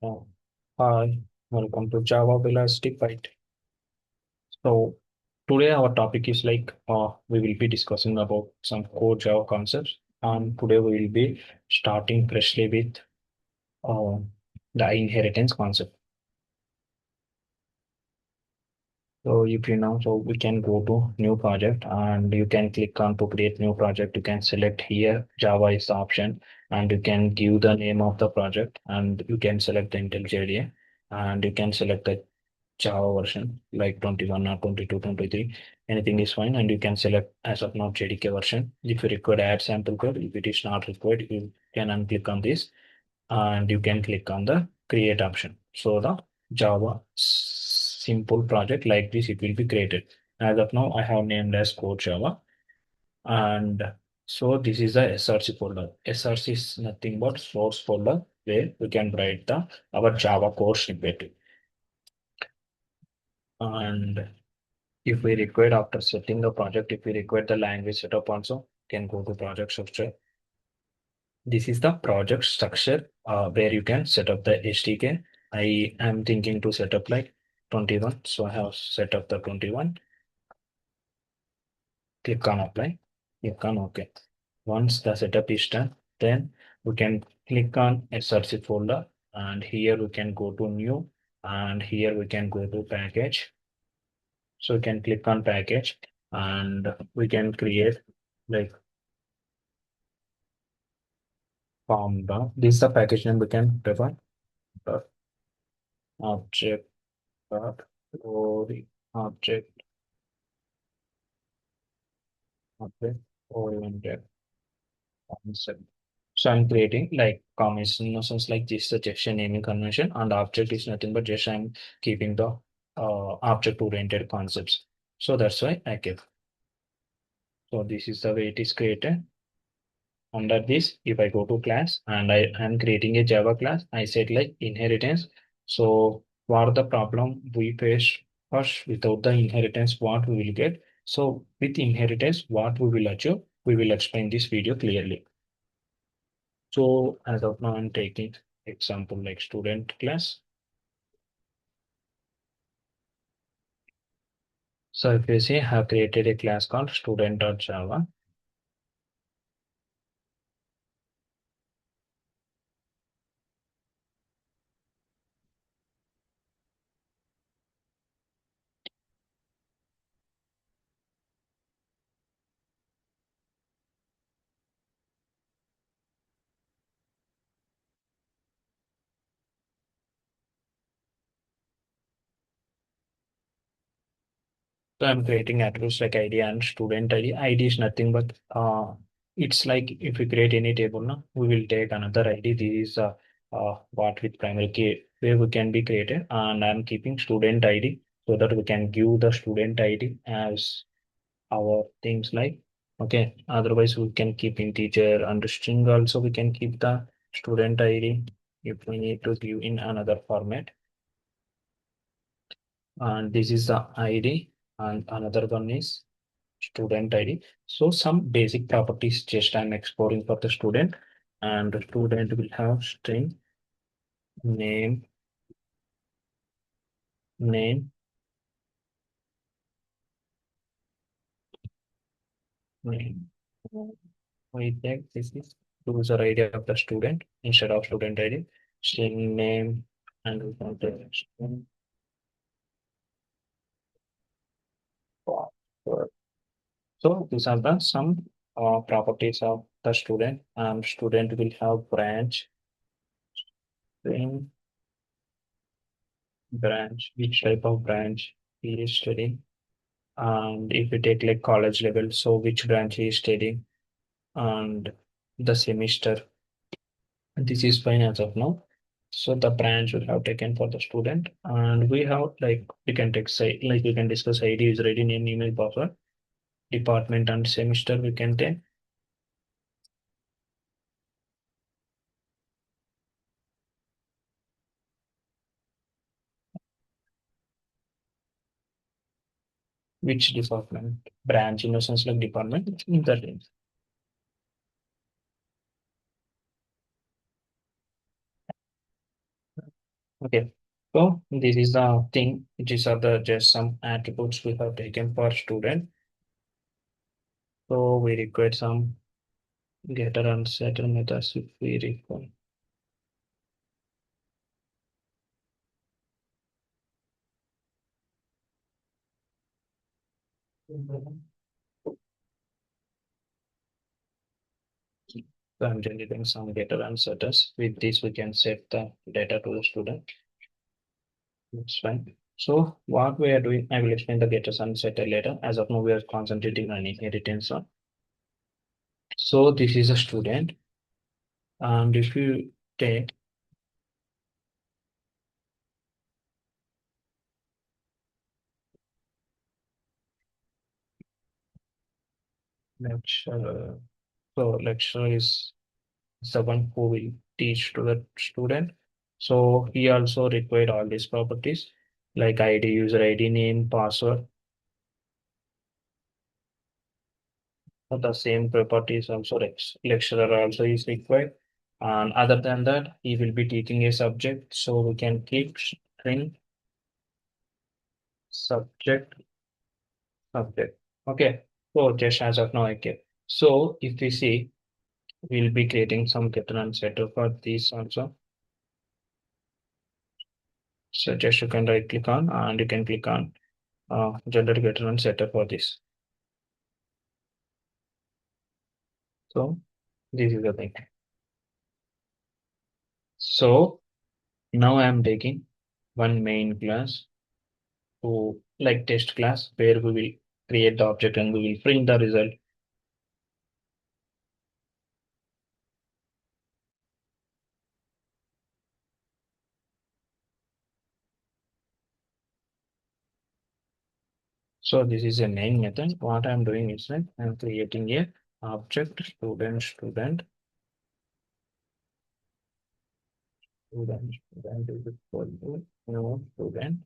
Uh, Hi, welcome to Java Velocity Byte. So today our topic is we will be discussing about some core Java concepts, and today we will be starting freshly with uh, the inheritance concept. So if you know, so we can go to new project and you can click on to create new project. You can select here Java is the option, and you can give the name of the project, and you can select the IntelliJ IDEA, and you can select the Java version like 21 or 22, 23, anything is fine. And you can select as of now JDK version. If you require add sample code, if it is not required, you can unclick on this and you can click on the create option. So the Java simple project like this, it will be created. As of now, I have named as code Java. And so this is the SRC folder. SRC is nothing but source folder where we can write the our Java core snippet. And if we require after setting the project, if we require the language setup also, can go to project structure. This is the project structure where you can set up the SDK. I am thinking to set up like 21. So I have set up the 21. Click on apply. Click on OK. Once the setup is done, then we can click on SRC folder, and here we can go to new, and here we can go to package. So we can click on package and we can create like form down. This is the package name we can define. Dot object dot ori object object oriented concept. So I'm creating like combinations like this suggestion naming convention, and object is nothing but just I'm keeping the object oriented concepts. So that's why I kept. So this is the way it is created. Under this, if I go to class and I am creating a Java class, I said like inheritance. So what the problem we face first without the inheritance, what we will get. So with inheritance, what we will achieve, we will explain this video clearly. So as of now, I'm taking example like student class. So if you see, I have created a class called student.java. So I'm creating attributes like ID and student ID. ID is nothing but it's like if we create any table, now we will take another ID. This is what with primary key where we can be created, and I'm keeping student ID so that we can give the student ID as our things like okay. Otherwise, we can keep integer and string also. We can keep the student ID if we need to give in another format. And this is the ID, and another one is student ID. So some basic properties just I'm exploring for the student, and the student will have string name, name, name. We take this is user ID of the student instead of student ID, string name, and we can take string password. So these are the some properties of the student, and student will have branch, string, branch, which type of branch he is studying. And if we take like college level, so which branch he is studying and the semester. This is fine as of now. So the branch we have taken for the student, and we have like we can take say like we can discuss ID, user ID, name, email, password, department, and semester we can take. Which department, branch in the sense like department in that range. Okay. So this is the thing, which is other just some attributes we have taken for student. So we require some getter and setter methods if we require. So I'm generating some getter and setters. With this, we can set the data to the student. That's fine. So what we are doing, I will explain the getters and setter later. As of now, we are concentrating on inheritance one. So this is a student, and if you take lecture, so lecturer is someone who will teach to the student. So he also required all these properties like ID, user ID, name, password. The same properties also lecturer also is required. And other than that, he will be teaching a subject. So we can keep string subject subject. Okay. So just as of now, okay. So if we see, we'll be creating some getter and setter for this also. So just you can right click on and you can click on generate getter and setter for this. So this is the thing. So now I am taking one main class to like test class where we will create the object and we will print the result. So this is a main method. What I'm doing is like I'm creating a object student student is equal to new student.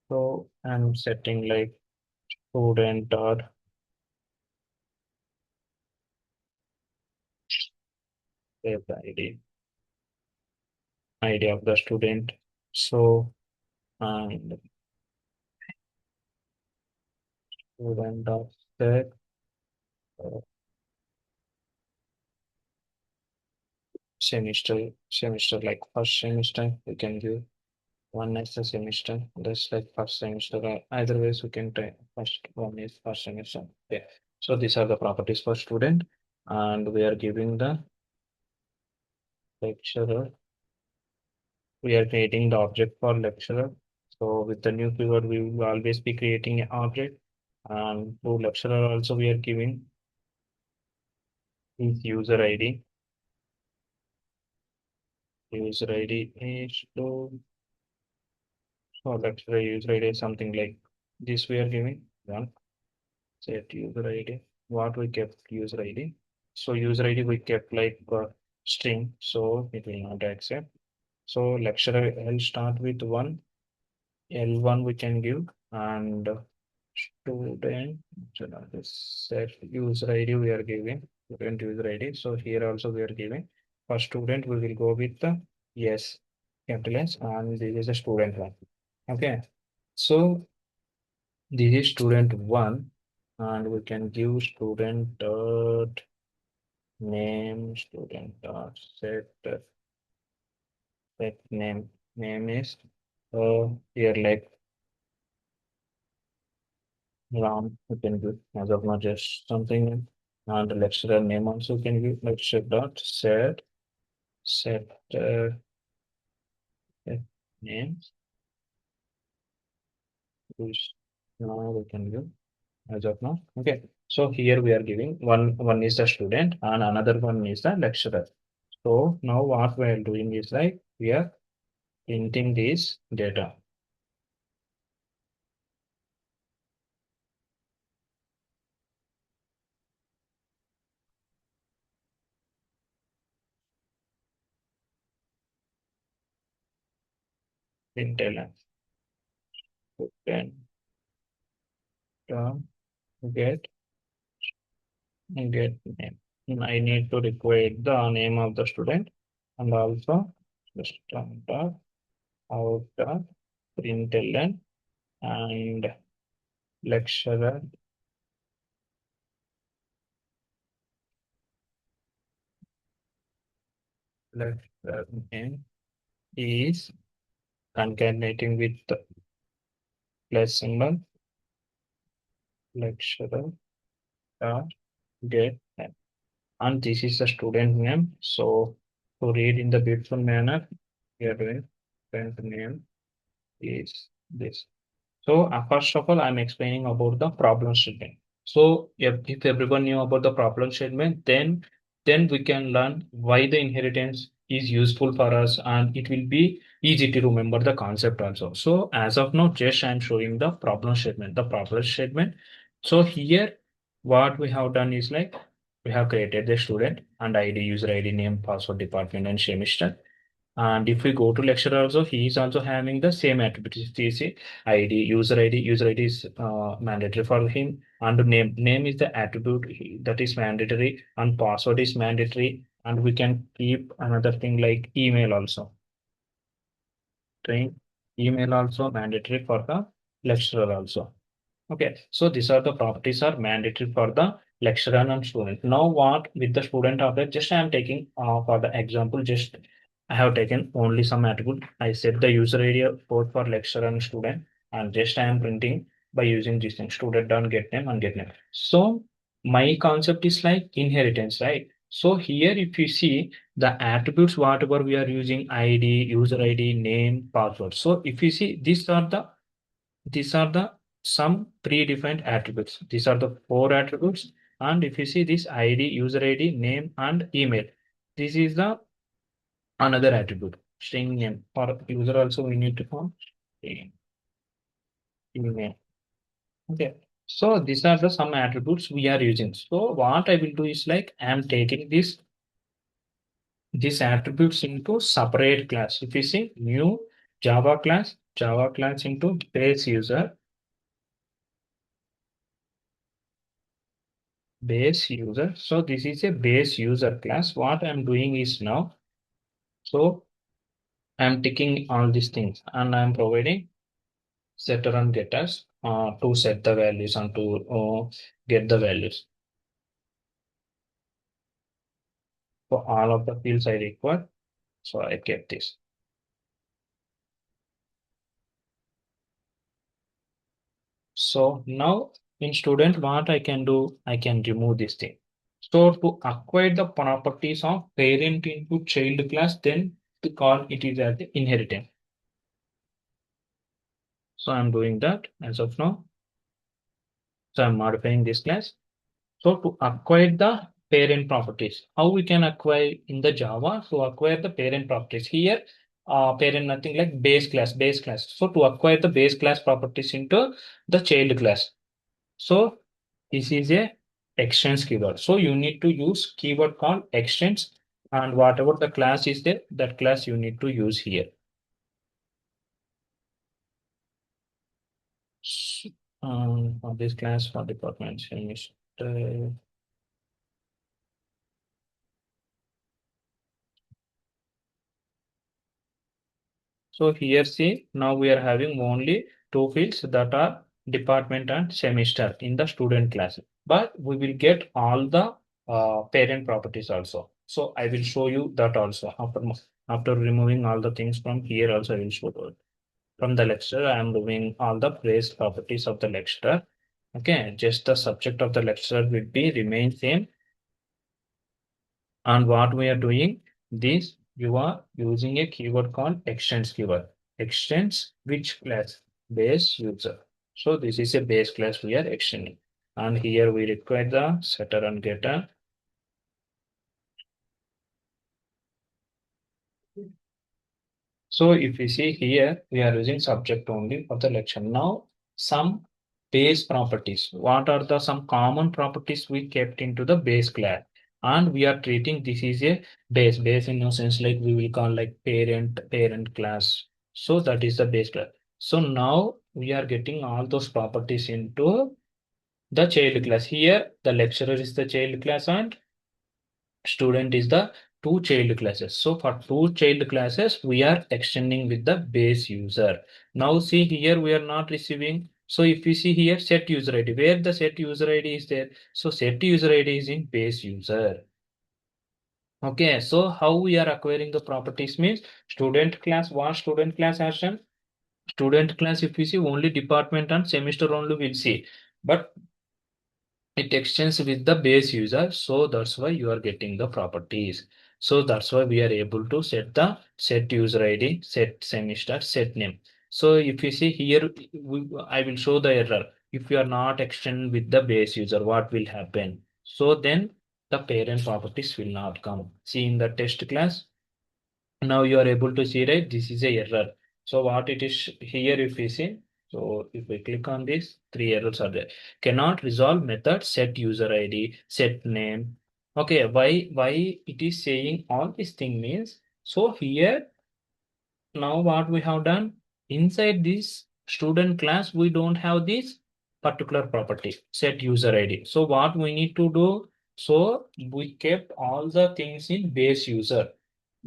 So I'm setting like student dot save the ID of the student. So and student dot set semester like first semester we can give one extra semester. That's like first semester. Either ways we can try. First one is first semester. Yeah. So these are the properties for student, and we are giving the lecturer. We are creating the object for lecturer. So with the new keyword, we will always be creating an object. And to lecturer also we are giving his user ID. User ID is to so lecturer user ID is something like this we are giving. One set user ID. What we kept user ID. So user ID we kept like string. So it will not accept. So lecturer will start with one. L1 we can give and student. So now this set user ID we are giving student user ID. So here also we are giving for student we will go with the yes capital S and this is a student one. Okay. So this is student one and we can give student dot name student dot set name is here like Ram we can give as of now just something and the lecturer name also can give lecturer dot set set name which now we can give as of now. Okay. So here we are giving one is the student and another one is the lecturer. So now what we are doing is like we are printing this data. Intel student term get name. I need to require the name of the student and also system dot out dot println and lecturer lecturer name is concatenating with the plus symbol lecturer dot get name. And this is the student name. So to read in the beautiful manner, we are doing student name is this. So first of all, I'm explaining about the problem statement. So if everyone knew about the problem statement, then we can learn why the inheritance is useful for us, and it will be easy to remember the concept also. So as of now, just I'm showing the problem statement. The problem statement. So here, what we have done is like we have created the student and ID, user ID, name, password, department, and semester. And if we go to lecturer also, he is also having the same attributes. You see, ID, user ID is mandatory for him, and name is the attribute that is mandatory, and password is mandatory. And we can keep another thing like email also. Train email also mandatory for the lecturer also. Okay, so these are the properties are mandatory for the lecturer and student. Now what with the student object, just I am taking for the example, just I have taken only some attribute. I set the user area both for lecturer and student, and just I am printing by using this thing, student dot get name and get name. So my concept is like inheritance, right? So here if you see the attributes, whatever we are using, ID, user ID, name, password. So if you see these are the some predefined attributes. These are the four attributes. And if you see this ID, user ID, name, and email, this is the another attribute. String name for user also we need to form string email. Okay. So these are the some attributes we are using. So what I will do is like I am taking these attributes into separate class. If you see new Java class into base user, base user. So this is a base user class. What I'm doing is now, so I'm ticking all these things and I'm providing setter and getters to set the values and to get the values for all of the fields I require. So I get this. So now in student, what I can do, I can remove this thing. So to acquire the properties of parent into child class, then to call it is as the inheritance. So I'm doing that as of now. So I'm modifying this class. So to acquire the parent properties, how we can acquire in the Java? So acquire the parent properties here, parent nothing like base class. So to acquire the base class properties into the child class. So this is a extends keyword. So you need to use keyword called extends, and whatever the class is there, that class you need to use here. For this class for department, so here see, now we are having only two fields that are department and semester in the student class, but we will get all the parent properties also. So I will show you that also after removing all the things from here also I will show you. From the lecturer, I am removing all the base properties of the lecturer. Okay, just the subject of the lecturer will be remain same. And what we are doing, this you are using a keyword called extends keyword. Extends which class? Base user. So this is a base class we are extending. And here we require the setter and getter. So if you see here, we are using subject only for the lecture. Now, some base properties. What are the some common properties we kept into the base class? And we are treating this is a base in no sense like we will call like parent class. So that is the base class. So now we are getting all those properties into the child class. Here, the lecturer is the child class and student is the two child classes. So for two child classes, we are extending with the base user. Now see here, we are not receiving. So if you see here, set user ID, where the set user ID is there. So set user ID is in base user. Okay, so how we are acquiring the properties means student class, what student class has done? Student class, if you see only department and semester only will see. But it extends with the base user, so that's why you are getting the properties. So that's why we are able to set the set user ID, set semester, set name. So if you see here, I will show the error. If you are not extend with the base user, what will happen? So then the parent properties will not come. See in the test class, now you are able to see, right? This is a error. So what it is here, if you see, so if we click on this, three errors are there. Cannot resolve method set user ID, set name. Okay, why it is saying all this thing means, so here now what we have done, inside this student class we don't have this particular property set user ID. So what we need to do, so we kept all the things in base user.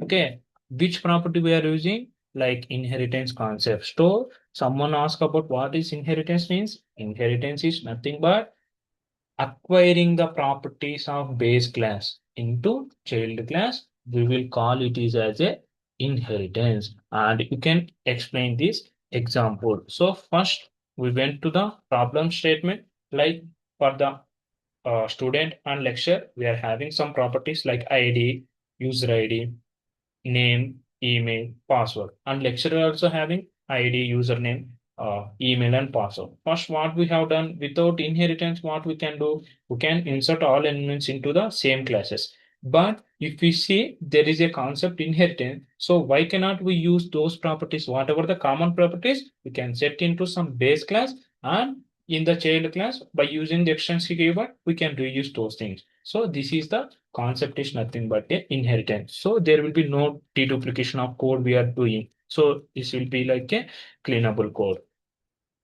Okay, which property we are using? Like inheritance concept. So someone asked about what is inheritance means. Inheritance is nothing but acquiring the properties of base class into child class. We will call it is as a inheritance. And you can explain this example. So first we went to the problem statement, like for the student and lecture, we are having some properties like ID, user ID, name, email, password. And lecturer also having ID, username, email, and password. First, what we have done without inheritance, what we can do, we can insert all elements into the same classes. But if we see there is a concept inheritance, so why cannot we use those properties? Whatever the common properties, we can set into some base class, and in the child class by using the extension keyword, we can reuse those things. So this is the concept is nothing but a inheritance. So there will be no deduplication of code we are doing. So this will be like a cleanable code.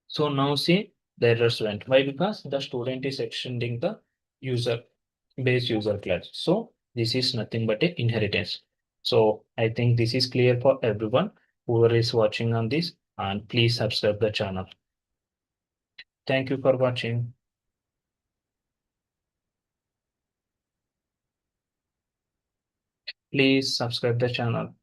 So now see the errors went. Why? Because the student is extending the user base user class. So this is nothing but a inheritance. So I think this is clear for everyone whoever is watching on this, and please subscribe the channel. Thank you for watching. Please subscribe the channel.